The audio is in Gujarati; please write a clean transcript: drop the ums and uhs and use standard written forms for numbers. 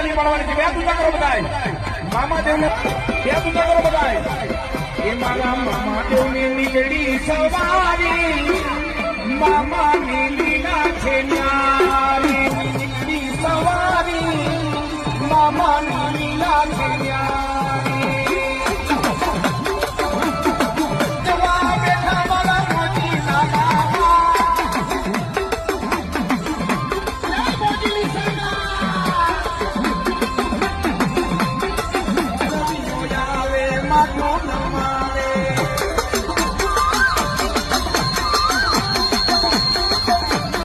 તાલી પાડવાની છે. બે પૂજા કરો બધાય. મામાદેવને બે પૂજા કરો બધાય. એ મારા મામાદેવની નીકળી સવારી, મામાની લીલા છે ન્યારી. નીકળી સવારી, મામાની લીલા છે ન્યારી. જવા બેઠા મારા મોજીના મામા, આવે મારું નમા.